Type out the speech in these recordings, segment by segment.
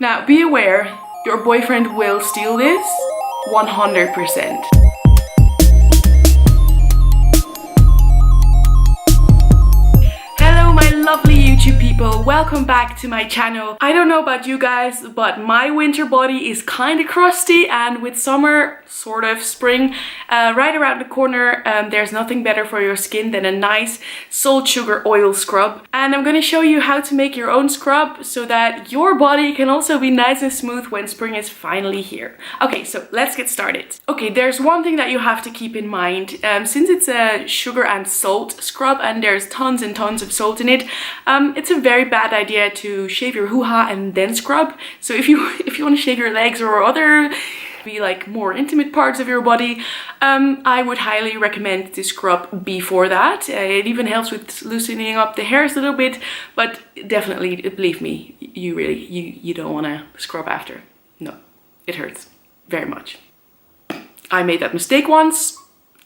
Now be aware, your boyfriend will steal this 100%. Lovely YouTube people, welcome back to my channel. I don't know about you guys, but my winter body is kind of crusty, and with summer, sort of spring, right around the corner, there's nothing better for your skin than a nice salt sugar oil scrub. And I'm going to show you how to make your own scrub so that your body can also be nice and smooth when spring is finally here. Okay, so let's get started. Okay, there's one thing that you have to keep in mind. Since it's a sugar and salt scrub and there's tons and tons of salt in it, it's a very bad idea to shave your hoo-ha and then scrub. So if you want to shave your legs or other like more intimate parts of your body, I would highly recommend to scrub before that. It even helps with loosening up the hairs a little bit, but definitely, believe me, you don't want to scrub after. No, it hurts very much. I made that mistake once.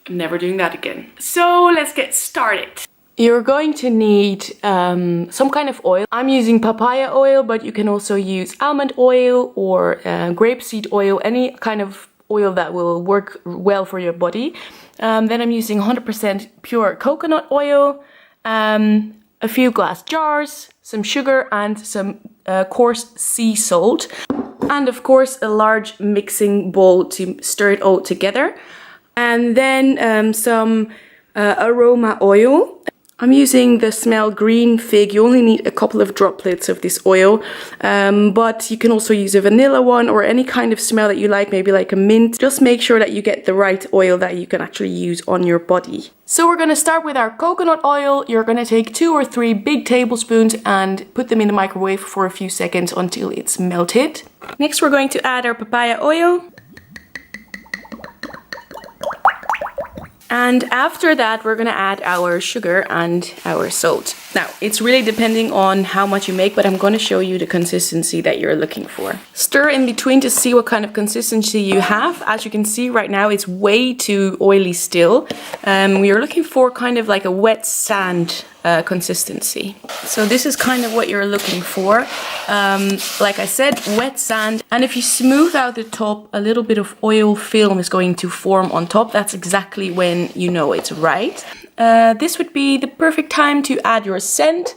I'm never doing that again. So let's get started. You're going to need some kind of oil. I'm using papaya oil, but you can also use almond oil or grapeseed oil, any kind of oil that will work well for your body. Then I'm using 100% pure coconut oil, a few glass jars, some sugar and some coarse sea salt. And of course a large mixing bowl to stir it all together. And then some aroma oil. I'm using the Smell Green Fig. You only need a couple of droplets of this oil, but you can also use a vanilla one or any kind of smell that you like, maybe like a mint. Just make sure that you get the right oil that you can actually use on your body. So we're going to start with our coconut oil. You're going to take 2 or 3 big tablespoons and put them in the microwave for a few seconds until it's melted. Next we're going to add our papaya oil. And after that, we're gonna add our sugar and our salt. Now, it's really depending on how much you make, but I'm gonna show you the consistency that you're looking for. Stir in between to see what kind of consistency you have. As you can see right now, it's way too oily still. We're looking for kind of like a wet sand consistency. So this is kind of what you're looking for. Like I said, wet sand. And if you smooth out the top, a little bit of oil film is going to form on top. That's exactly when you know it's right. This would be the perfect time to add your scent.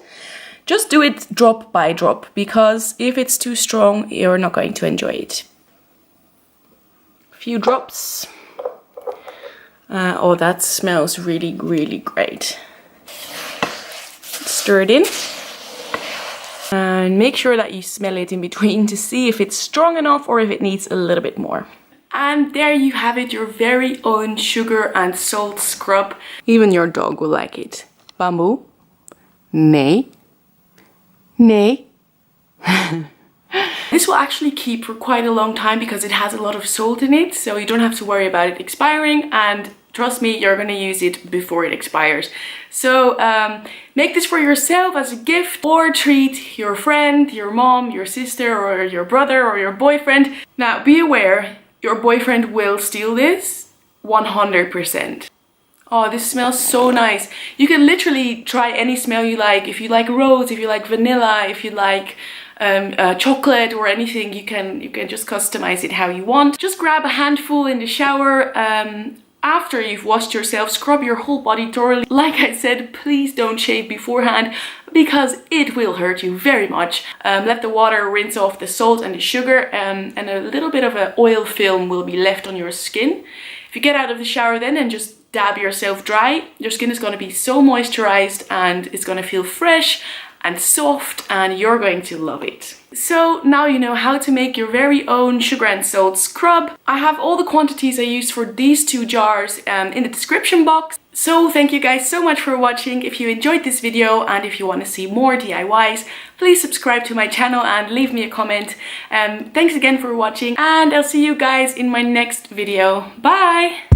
Just do it drop by drop, because if it's too strong, you're not going to enjoy it. A few drops. Oh, that smells really, really great. Stir it in. And make sure that you smell it in between to see if it's strong enough or if it needs a little bit more. And there you have it, your very own sugar and salt scrub. Even your dog will like it. Bamboo? Nee. Nee. This will actually keep for quite a long time because it has a lot of salt in it, so you don't have to worry about it expiring, and trust me, you're gonna use it before it expires. So make this for yourself as a gift, or treat your friend, your mom, your sister, or your brother, or your boyfriend. Now be aware, your boyfriend will steal this 100%. Oh, this smells so nice. You can literally try any smell you like. If you like rose, if you like vanilla, if you like chocolate or anything, you can just customize it how you want. Just grab a handful in the shower. After you've washed yourself, scrub your whole body thoroughly. Like I said, please don't shave beforehand because it will hurt you very much. Let the water rinse off the salt and the sugar, and a little bit of an oil film will be left on your skin. If you get out of the shower then and just dab yourself dry, your skin is going to be so moisturized and it's going to feel fresh and soft, and you're going to love it. So now you know how to make your very own sugar and salt scrub. I have all the quantities I used for these 2 jars in the description box. So thank you guys so much for watching. If you enjoyed this video and if you want to see more DIYs, please subscribe to my channel and leave me a comment. Thanks again for watching, and I'll see you guys in my next video. Bye!